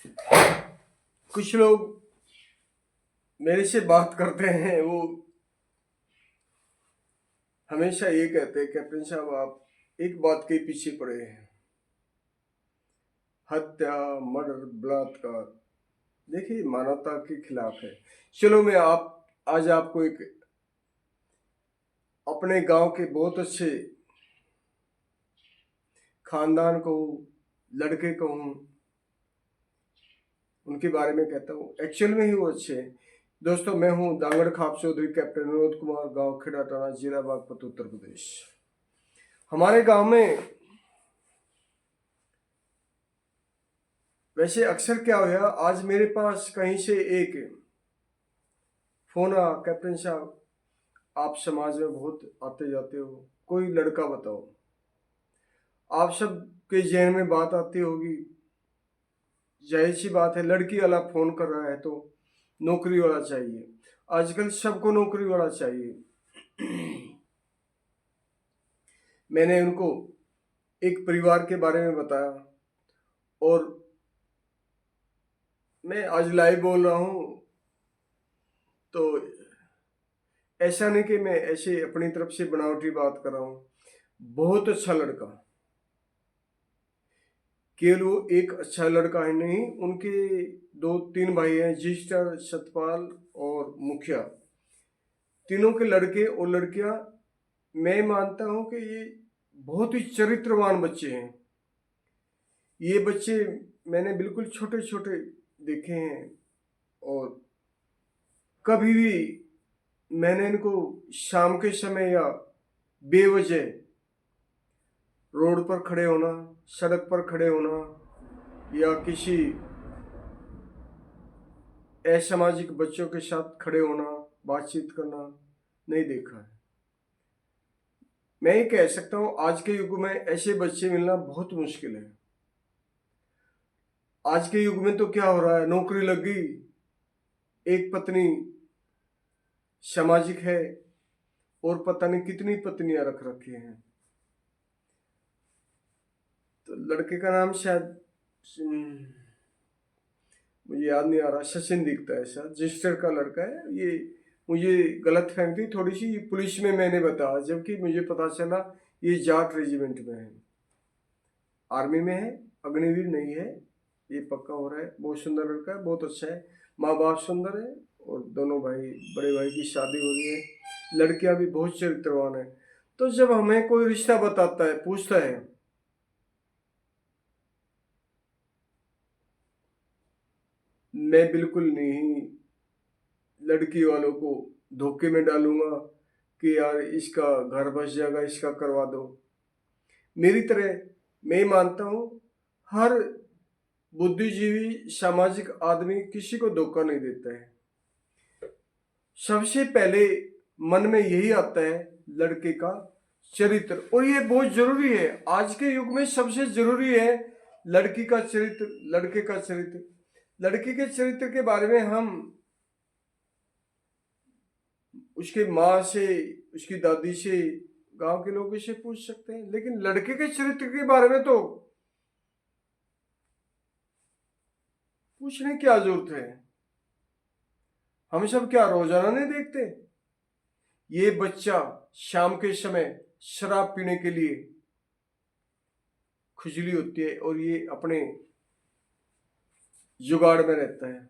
कुछ लोग मेरे से बात करते हैं, वो हमेशा ये कहते हैं, कैप्टन साहब आप एक बात के पीछे पड़े हैं, हत्या, मर्डर, बलात्कार। देखिए, मानवता के खिलाफ है। चलो, मैं आज आपको एक अपने गांव के बहुत अच्छे खानदान को, लड़के को उनके बारे में कहता हूँ। एक्चुअल में ही वो अच्छे हैं। दोस्तों, मैं हूँ दांगड़ खाप चौधरी, कैप्टन विनोद कुमार, गांव खेड़ा, जिला बागपत, उत्तर प्रदेश। हमारे गांव में वैसे अक्सर क्या हुआ, आज मेरे पास कहीं से एक फोन आ, कैप्टन साहब आप समाज में बहुत आते जाते हो, कोई लड़का बताओ। आप सब के जहन में बात आती होगी, जाहिर सी बात है, लड़की वाला फोन कर रहा है तो नौकरी वाला चाहिए। आजकल सबको नौकरी वाला चाहिए। मैंने उनको एक परिवार के बारे में बताया, और मैं आज लाइव बोल रहा हूँ, तो ऐसा नहीं कि मैं ऐसे अपनी तरफ से बनावटी बात कर रहा हूँ। बहुत अच्छा लड़का, केवल वो एक अच्छा लड़का ही नहीं, उनके 2-3 भाई हैं, रजिस्टर, सतपाल और मुखिया। तीनों के लड़के और लड़कियां, मैं मानता हूं कि ये बहुत ही चरित्रवान बच्चे हैं। ये बच्चे मैंने बिल्कुल छोटे छोटे देखे हैं, और कभी भी मैंने इनको शाम के समय या बेवजह रोड पर खड़े होना, सड़क पर खड़े होना, या किसी असामाजिक बच्चों के साथ खड़े होना, बातचीत करना नहीं देखा है। मैं ये कह सकता हूँ, आज के युग में ऐसे बच्चे मिलना बहुत मुश्किल है। आज के युग में तो क्या हो रहा है, नौकरी लग गई, एक पत्नी सामाजिक है, और पता नहीं कितनी पत्नियां रख रखी हैं। तो लड़के का नाम शायद मुझे याद नहीं आ रहा, सचिन दिखता है, शायद रजिस्टर का लड़का है ये। मुझे गलत फहमी थी थोड़ी सी, पुलिस में मैंने बताया, जबकि मुझे पता चला ये जाट रेजिमेंट में है, आर्मी में है, अग्निवीर नहीं है। ये पक्का हो रहा है। बहुत सुंदर लड़का है, बहुत अच्छा है, माँ बाप सुंदर है, और दोनों भाई, बड़े भाई की शादी हो रही है। लड़कियां भी बहुत चरित्रवान है। तो जब हमें कोई रिश्ता बताता है, पूछता है, मैं बिल्कुल नहीं लड़की वालों को धोखे में डालूंगा कि यार इसका घर बस जाएगा, इसका करवा दो। मेरी तरह मैं मानता हूं, हर बुद्धिजीवी सामाजिक आदमी किसी को धोखा नहीं देता है। सबसे पहले मन में यही आता है, लड़के का चरित्र, और ये बहुत जरूरी है। आज के युग में सबसे जरूरी है लड़की का चरित्र, लड़के का चरित्र। लड़की के चरित्र के बारे में हम उसके माँ से, उसकी दादी से, गांव के लोगों से पूछ सकते हैं, लेकिन लड़के के चरित्र के बारे में तो पूछने की क्या जरूरत है। हम सब क्या रोजाना नहीं देखते, ये बच्चा शाम के समय शराब पीने के लिए, खुजली होती है, और ये अपने जुगाड़ में रहता है।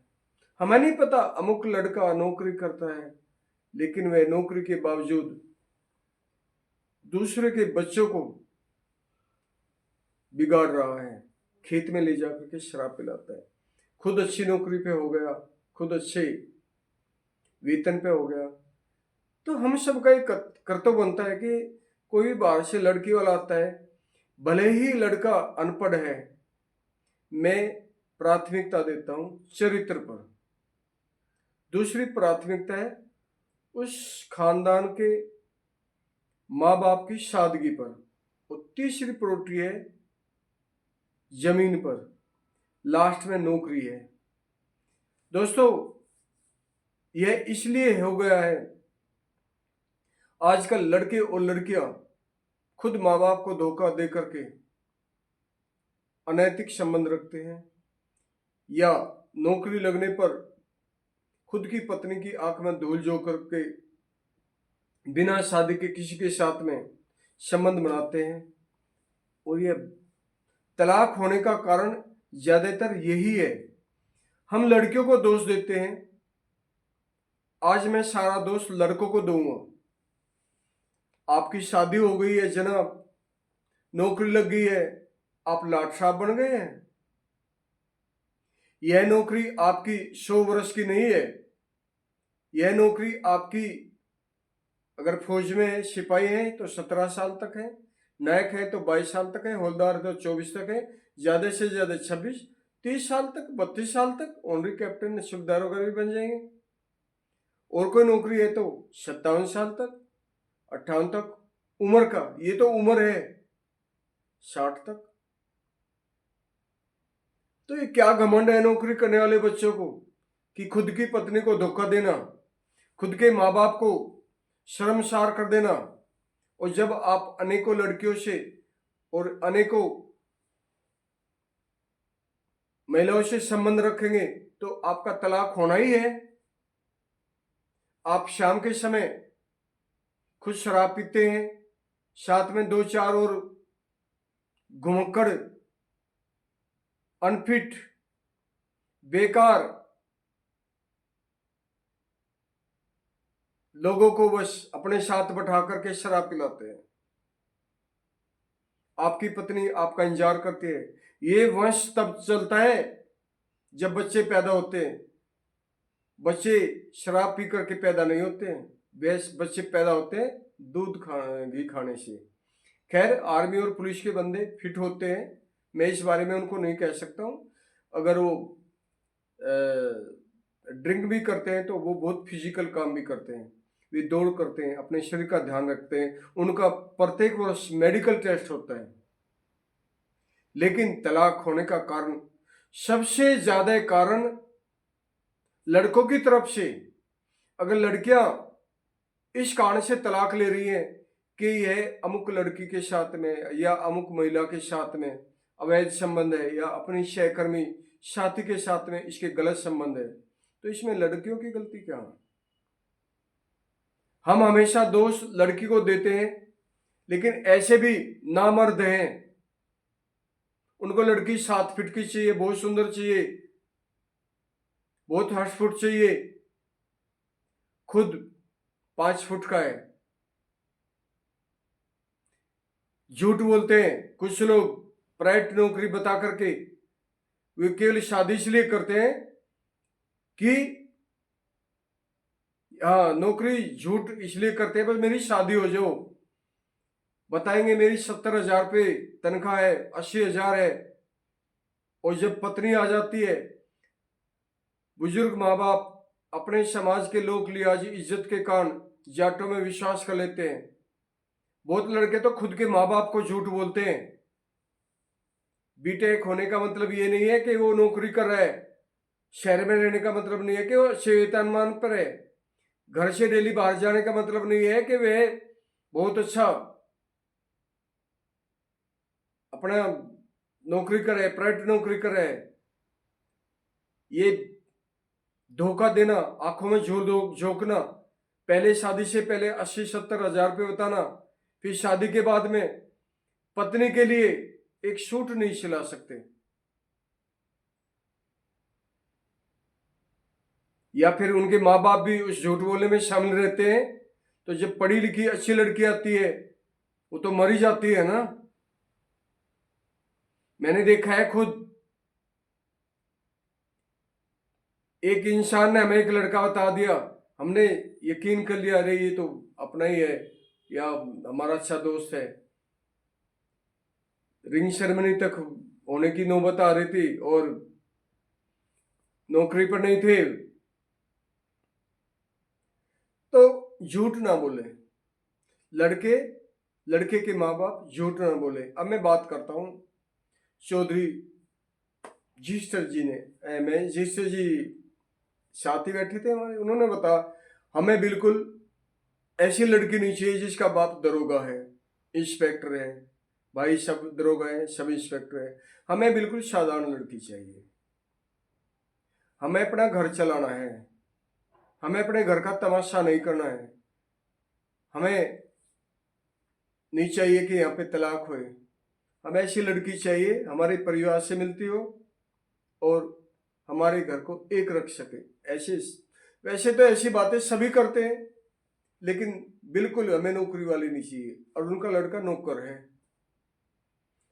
हमें नहीं पता अमुक लड़का नौकरी करता है, लेकिन वह नौकरी के बावजूद दूसरे के बच्चों को बिगाड़ रहा है, खेत में ले जाकर के शराब पिलाता है। खुद अच्छी नौकरी पे हो गया, खुद अच्छे वेतन पे हो गया। तो हम सबका एक कर्तव्य बनता है कि कोई भी बाहर से लड़की वाला आता है, भले ही लड़का अनपढ़ है, मैं प्राथमिकता देता हूं चरित्र पर। दूसरी प्राथमिकता है उस खानदान के माँ बाप की सादगी पर, और तीसरी प्रायोरिटी है जमीन पर, लास्ट में नौकरी है। दोस्तों, यह इसलिए हो गया है, आजकल लड़के और लड़कियां खुद माँ बाप को धोखा दे करके अनैतिक संबंध रखते हैं। या नौकरी लगने पर खुद की पत्नी की आंख में धूल झोंक करके बिना शादी के किसी के साथ में संबंध बनाते हैं। और ये तलाक होने का कारण ज्यादातर यही है। हम लड़कियों को दोष देते हैं, आज मैं सारा दोष लड़कों को दूंगा। आपकी शादी हो गई है जनाब, नौकरी लग गई है, आप लाट साहब बन गए हैं। यह नौकरी आपकी 100 वर्ष की नहीं है। यह नौकरी आपकी, अगर फौज में सिपाही हैं तो 17 साल तक है, नायक है तो 22 साल तक है, हवलदार तो 24 तक है, ज्यादा से ज्यादा 26, 30 साल तक, 32 साल तक ऑनरी कैप्टन सूबेदार वगैरह भी बन जाएंगे। और कोई नौकरी है तो 57 साल तक, 58 तक उम्र का, ये तो उम्र है 60 तक। तो ये क्या घमंड है नौकरी करने वाले बच्चों को कि खुद की पत्नी को धोखा देना, खुद के माँ बाप को शर्मसार कर देना। और जब आप अनेकों लड़कियों से और अनेकों महिलाओं से संबंध रखेंगे तो आपका तलाक होना ही है। आप शाम के समय खुद शराब पीते हैं, साथ में 2-4 और घुमक्कड़, अनफिट, बेकार लोगों को बस अपने साथ बैठा करके शराब पिलाते हैं। आपकी पत्नी आपका इंतजार करती है। ये वंश तब चलता है जब बच्चे पैदा होते हैं। बच्चे शराब पी करके पैदा नहीं होते हैं, बच्चे पैदा होते हैं दूध घी खाने से। खैर, आर्मी और पुलिस के बंदे फिट होते हैं, मैं इस बारे में उनको नहीं कह सकता हूँ। अगर वो ड्रिंक भी करते हैं तो वो बहुत फिजिकल काम भी करते हैं, वे दौड़ करते हैं, अपने शरीर का ध्यान रखते हैं, उनका प्रत्येक वर्ष मेडिकल टेस्ट होता है। लेकिन तलाक होने का कारण, सबसे ज्यादा कारण लड़कों की तरफ से। अगर लड़कियां इस कारण से तलाक ले रही हैं कि यह अमुक लड़की के साथ में या अमुक महिला के साथ में अवैध संबंध है या अपनी सहकर्मी साथी के साथ में इसके गलत संबंध है, तो इसमें लड़कियों की गलती क्या है? हम हमेशा दोष लड़की को देते हैं, लेकिन ऐसे भी नामर्द हैं, उनको लड़की 7 फीट की चाहिए, बहुत सुंदर चाहिए, बहुत हॉटफुट चाहिए, खुद 5 फुट का है। झूठ बोलते हैं कुछ लोग, प्राइवेट नौकरी बता करके वे केवल शादी इसलिए करते हैं कि हाँ, नौकरी झूठ इसलिए करते हैं बस मेरी शादी हो जाओ। बताएंगे मेरी 70,000 पे तनख्वाह है, 80,000 है। और जब पत्नी आ जाती है, बुजुर्ग माँ बाप अपने समाज के लोक लिहाज इज्जत के कारण जाटों में विश्वास कर लेते हैं। बहुत लड़के तो खुद के माँ बाप को झूठ बोलते हैं। बीटेक होने का मतलब ये नहीं है कि वो नौकरी कर रहा है, शहर में रहने का मतलब नहीं है कि वो अच्छे वेतनमान पर है, घर से डेली बाहर जाने का मतलब नहीं है कि वे बहुत अच्छा अपना नौकरी करे, प्राइवेट नौकरी करे। ये धोखा देना, आंखों में झोंकना, पहले शादी से पहले 80-70 हजार रुपये बताना, फिर शादी के बाद में पत्नी के लिए एक सूट नहीं सिला सकते, या फिर उनके माँ बाप भी उस झूठ बोलने में शामिल रहते हैं। तो जब पढ़ी लिखी अच्छी लड़की आती है वो तो मरी जाती है ना। मैंने देखा है खुद, एक इंसान ने हमें एक लड़का बता दिया, हमने यकीन कर लिया अरे ये तो अपना ही है या हमारा अच्छा दोस्त है। रिंग सेरेमनी तक होने की नौबत आ रही थी और नौकरी पर नहीं थे। तो झूठ ना बोले लड़के, लड़के के माँ बाप झूठ ना बोले। अब मैं बात करता हूँ चौधरी जिस्टर जी ने, मैं जिस्टर जी साथी बैठे थे हमारे, उन्होंने बताया हमें बिल्कुल ऐसी लड़की नहीं चाहिए जिसका बाप दरोगा है, इंस्पेक्टर है, भाई सब दरोगा है, सब इंस्पेक्टर है, हमें बिल्कुल साधारण लड़की चाहिए। हमें अपना घर चलाना है, हमें अपने घर का तमाशा नहीं करना है। हमें नहीं चाहिए कि यहाँ पे तलाक होए। हमें ऐसी लड़की चाहिए हमारे परिवार से मिलती हो और हमारे घर को एक रख सके। ऐसे वैसे तो ऐसी बातें सभी करते हैं, लेकिन बिल्कुल हमें नौकरी वाली नहीं चाहिए और उनका लड़का नौकर है।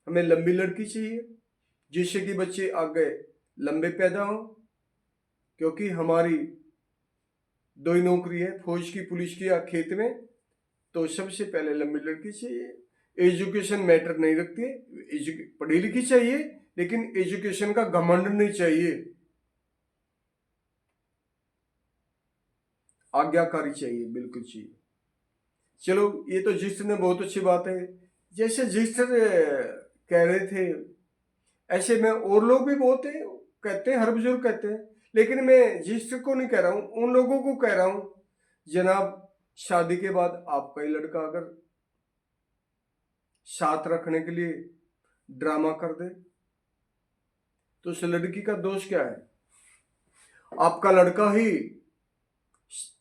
हमें लंबी लड़की चाहिए जिससे कि बच्चे आगे लंबे पैदा हों, क्योंकि हमारी दो ही नौकरी है, फौज की, पुलिस की या खेत में। तो सबसे पहले लंबी लड़की चाहिए। एजुकेशन मैटर नहीं रखती है, पढ़ी लिखी चाहिए, लेकिन एजुकेशन का घमंड नहीं चाहिए। आज्ञाकारी चाहिए, बिल्कुल चाहिए। चलो, ये तो जिस्टर ने बहुत अच्छी बात है। जैसे जिस्टर कह रहे थे, ऐसे में और लोग भी बहुत है, कहते हैं, हर बुजुर्ग कहते हैं, लेकिन मैं जिस्टर को नहीं कह रहा हूँ, उन लोगों को कह रहा हूँ जनाब, शादी के बाद आपका ही लड़का अगर साथ रखने के लिए ड्रामा कर दे तो उस लड़की का दोष क्या है? आपका लड़का ही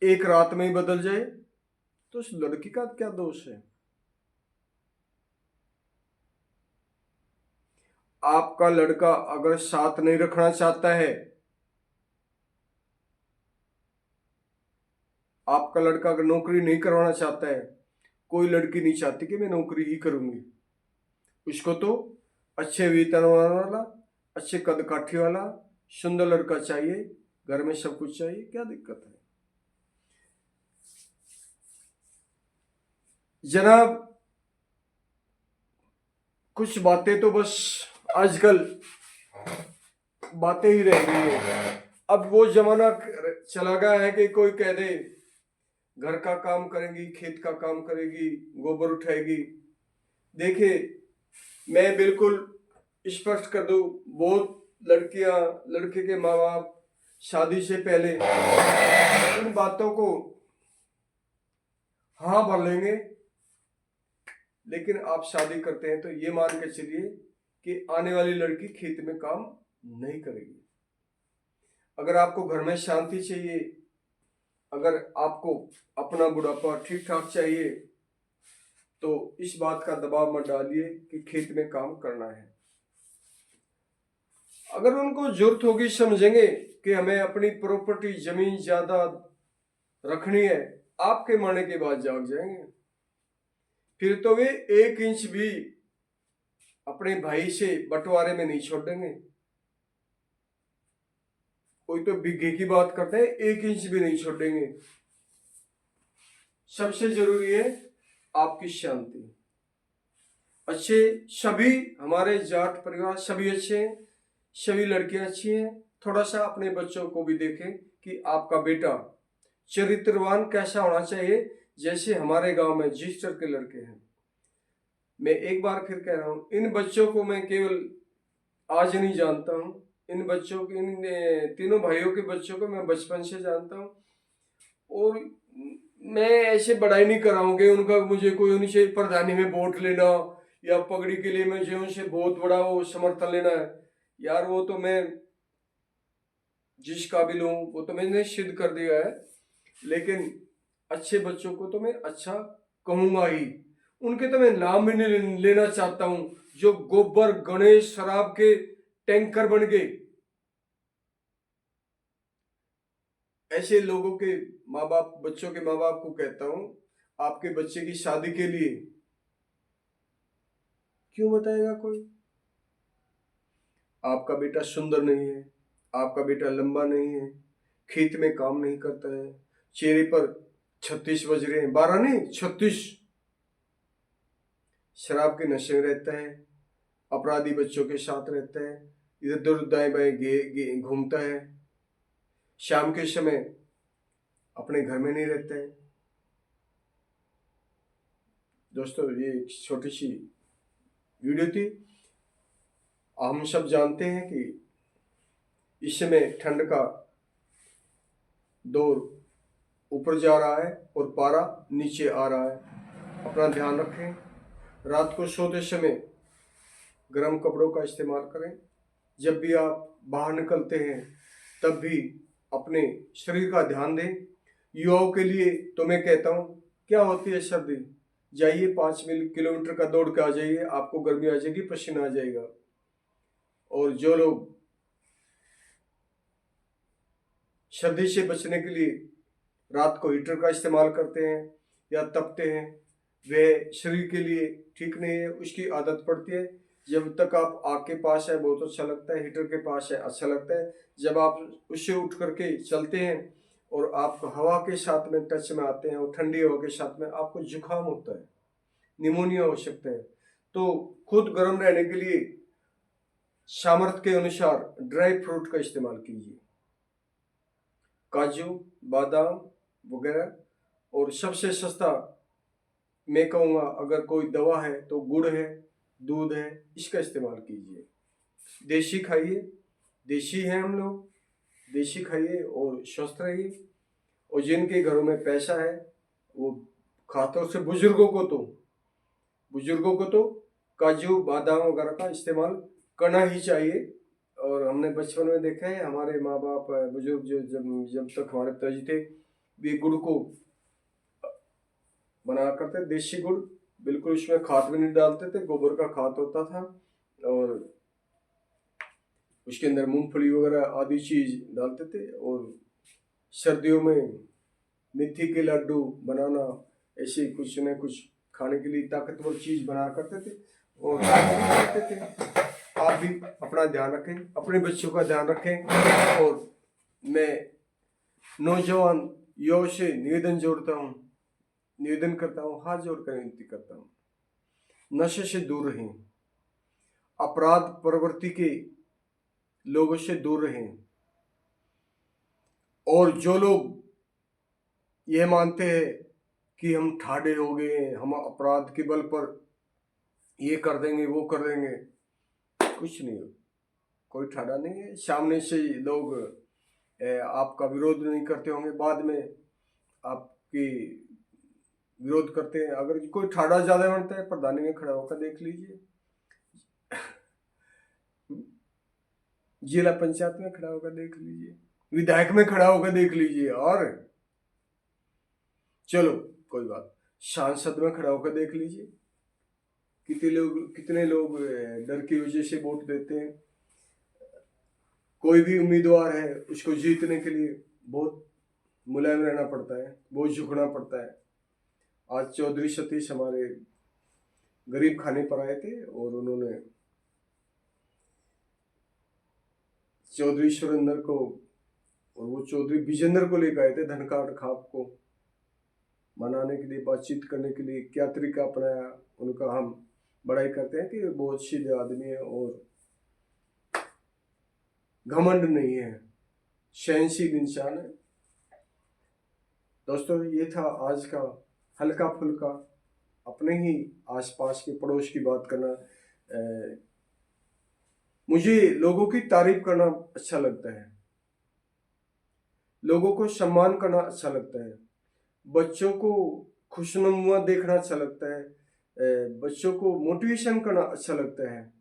एक रात में ही बदल जाए तो उस लड़की का क्या दोष है? आपका लड़का अगर साथ नहीं रखना चाहता है, आपका लड़का अगर नौकरी नहीं करवाना चाहता है, कोई लड़की नहीं चाहती कि मैं नौकरी ही करूंगी। उसको तो अच्छे वेतन वाला, अच्छे कद काठी वाला, सुंदर लड़का चाहिए, घर में सब कुछ चाहिए, क्या दिक्कत है जनाब? कुछ बातें तो बस आजकल बातें ही रह गई है। अब वो जमाना चला गया है कि कोई कह दे घर का काम करेगी, खेत का काम करेगी, गोबर उठाएगी। देखिए, मैं बिल्कुल स्पष्ट कर दूं, बहुत लड़कियां, लड़के के माँ बाप शादी से पहले इन बातों को हाँ भर लेंगे, लेकिन आप शादी करते हैं तो ये मान के चलिए कि आने वाली लड़की खेत में काम नहीं करेगी। अगर आपको घर में शांति चाहिए, अगर आपको अपना बुढ़ापा ठीक ठाक चाहिए, तो इस बात का दबाव मत डालिए कि खेत में काम करना है। अगर उनको जरूरत होगी, समझेंगे कि हमें अपनी प्रॉपर्टी, जमीन ज्यादा रखनी है, आपके मरने के बाद जाग जाएंगे। फिर तो वे 1 इंच भी अपने भाई से बंटवारे में नहीं छोड़ेंगे। कोई तो बिघे की बात करते हैं, 1 इंच भी नहीं छोड़ेंगे। सबसे जरूरी है आपकी शांति। अच्छे सभी, हमारे जाट परिवार सभी अच्छे हैं, सभी लड़कियां अच्छी हैं। थोड़ा सा अपने बच्चों को भी देखें कि आपका बेटा चरित्रवान कैसा होना चाहिए, जैसे हमारे गांव में जिस्टर के लड़के हैं। मैं एक बार फिर कह रहा हूँ, इन बच्चों को मैं केवल आज नहीं जानता हूँ, इन बच्चों के, इन तीनों भाइयों के बच्चों को मैं बचपन से जानता हूँ। और मैं ऐसे बड़ाई नहीं कर रहा हूँ कि उनका मुझे कोई उनसे प्रधानी में वोट लेना या पगड़ी के लिए मुझे उनसे बहुत बड़ा वो समर्थन लेना है। यार, वो तो मैं जिस काबिल हूँ वो तो मैंने सिद्ध कर दिया है, लेकिन अच्छे बच्चों को तो मैं अच्छा कहूंगा ही। उनके तो मैं नाम भी नहीं लेना चाहता हूँ जो गोबर गणेश शराब के टैंकर बन गए। ऐसे लोगों के माँ बाप, बच्चों के माँ बाप को कहता हूँ, आपके बच्चे की शादी के लिए क्यों बताएगा कोई? आपका बेटा सुंदर नहीं है, आपका बेटा लंबा नहीं है, खेत में काम नहीं करता है, चेहरे पर 36 बज रहे हैं, 12 नहीं 36, शराब के नशे में रहता है, अपराधी बच्चों के साथ रहता है, इधर उधर दाएं बाएं घूमता है, शाम के समय अपने घर में नहीं रहता है। दोस्तों, ये एक छोटी सी वीडियो थी। हम सब जानते हैं कि इस समय ठंड का दौर ऊपर जा रहा है और पारा नीचे आ रहा है। अपना ध्यान रखें, रात को सोते समय गर्म कपड़ों का इस्तेमाल करें। जब भी आप बाहर निकलते हैं तब भी अपने शरीर का ध्यान दें। युवाओं के लिए तो मैं कहता हूँ, क्या होती है सर्दी, जाइए 5 किलोमीटर का दौड़ के आ जाइए, आपको गर्मी आ जाएगी, पसीना आ जाएगा। और जो लोग सर्दी से बचने के लिए रात को हीटर का इस्तेमाल करते हैं या तपते हैं, वह शरीर के लिए ठीक नहीं है, उसकी आदत पड़ती है। जब तक आप आग के पास है बहुत अच्छा लगता है, हीटर के पास है अच्छा लगता है। जब आप उससे उठ करके चलते हैं और आप हवा के साथ में टच में आते हैं और ठंडी हवा के साथ में, आपको जुकाम होता है, निमोनिया हो सकता है। तो खुद गर्म रहने के लिए सामर्थ्य के अनुसार ड्राई फ्रूट का इस्तेमाल कीजिए, काजू, बादाम वगैरह। और सबसे सस्ता मैं कहूँगा, अगर कोई दवा है तो गुड़ है, दूध है, इसका इस्तेमाल कीजिए। देसी खाइए, देसी हैं हम लोग, देसी खाइए और स्वस्थ रहिए। और जिनके घरों में पैसा है वो खासतौर से बुजुर्गों को तो काजू बादाम वगैरह का इस्तेमाल करना ही चाहिए। और हमने बचपन में देखा है, हमारे माँ बाप बुजुर्ग जो जब तक हमारे पिताजी थे, वे गुड़ को बनाया करते, देसी गुड़, बिल्कुल उसमें खाद भी नहीं डालते थे, गोबर का खाद होता था और उसके अंदर मूंगफली वगैरह आदि चीज डालते थे। और सर्दियों में मेथी के लड्डू बनाना, ऐसे कुछ न कुछ खाने के लिए ताकतवर चीज बनाया करते थे और करते थे। आप भी अपना ध्यान रखें, अपने बच्चों का ध्यान रखें। और मैं नौजवान युवाओं से निवेदन करता हूँ, हाथ जोड़कर विनती करता हूँ, नशे से दूर रहें, अपराध प्रवृत्ति के लोगों से दूर रहें। और जो लोग यह मानते हैं कि हम ठाड़े हो गए हैं, हम अपराध के बल पर ये कर देंगे वो कर देंगे, कुछ नहीं हो, कोई ठाड़ा नहीं है। सामने से लोग आपका विरोध नहीं करते होंगे, बाद में आपकी विरोध करते हैं। अगर कोई ठाड़ा ज्यादा बनता है, प्रधानी में खड़ा होकर देख लीजिए, जिला पंचायत में खड़ा होकर देख लीजिए, विधायक में खड़ा होकर देख लीजिए, और चलो कोई बात, सांसद में खड़ा होकर देख लीजिए, कितने लोग डर की वजह से वोट देते हैं। कोई भी उम्मीदवार है, उसको जीतने के लिए बहुत मुलायम रहना पड़ता है, बहुत झुकना पड़ता है। आज चौधरी सतीश हमारे गरीब खाने पर आए थे और उन्होंने चौधरी सुरेंद्र को और वो चौधरी विजेंद्र को लेकर आए थे, धनकार खाप को मनाने के लिए, बातचीत करने के लिए। क्या तरीका अपनाया उनका, हम बड़ाई करते हैं कि बहुत सीधे आदमी है और घमंड नहीं है, सहनशील इंसान है। दोस्तों, ये था आज का हल्का फुल्का अपने ही आसपास के पड़ोस की बात करना। मुझे लोगों की तारीफ करना अच्छा लगता है, लोगों को सम्मान करना अच्छा लगता है, बच्चों को खुशनुमा देखना अच्छा लगता है, बच्चों को मोटिवेशन करना अच्छा लगता है।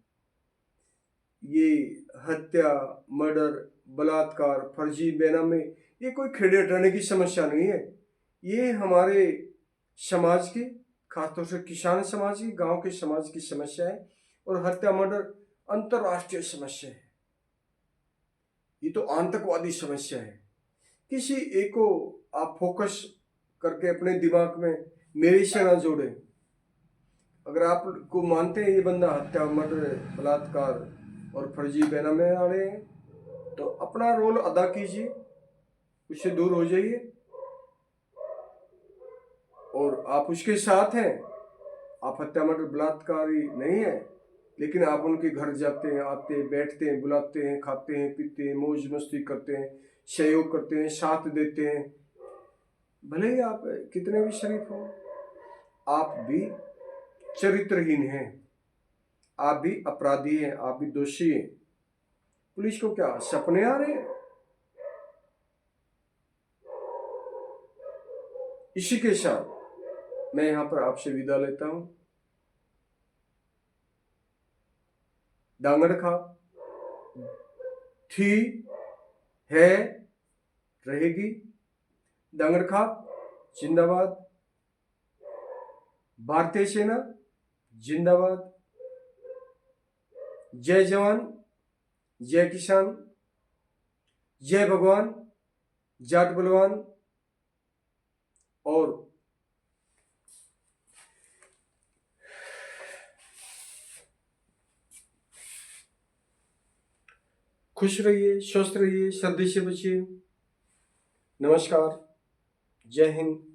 ये हत्या, मर्डर, बलात्कार, फर्जी बेनामी, ये कोई खेड़े डरने की समस्या नहीं है। ये हमारे समाज की, खासतौर से किसान समाज की, गांव के समाज की समस्या है। और हत्या मर्डर अंतरराष्ट्रीय समस्या है, ये तो आतंकवादी समस्या है। किसी एक को आप फोकस करके अपने दिमाग में मेरे से ना जोड़े। अगर आप को मानते हैं ये बंदा हत्या मर्डर बलात्कार और फर्जी बेनामी वाले हैं, तो अपना रोल अदा कीजिए, उससे दूर हो जाइए। और आप उसके साथ हैं, आप हत्या मर्डर बलात्कारी नहीं है, लेकिन आप उनके घर जाते हैं, आते हैं, बैठते हैं, बुलाते हैं, खाते हैं, पीते हैं, मौज मस्ती करते हैं, सहयोग करते हैं, साथ देते हैं। भले ही आप कितने भी शरीफ हो, आप भी चरित्रहीन हैं, आप भी अपराधी हैं, आप भी दोषी हैं। पुलिस को क्या सपने आ रहे हैं? इसी के साथ मैं यहाँ पर आपसे विदा लेता हूँ। डांगड़ खा थी है, रहेगी। दंगड़ खाप जिंदाबाद। भारतीय सेना जिंदाबाद। जय जवान, जय किसान, जय भगवान, जाट बलवान। और खुश रहिए, स्वस्थ रहिए, सर्दी से बचिए। नमस्कार, जय हिंद।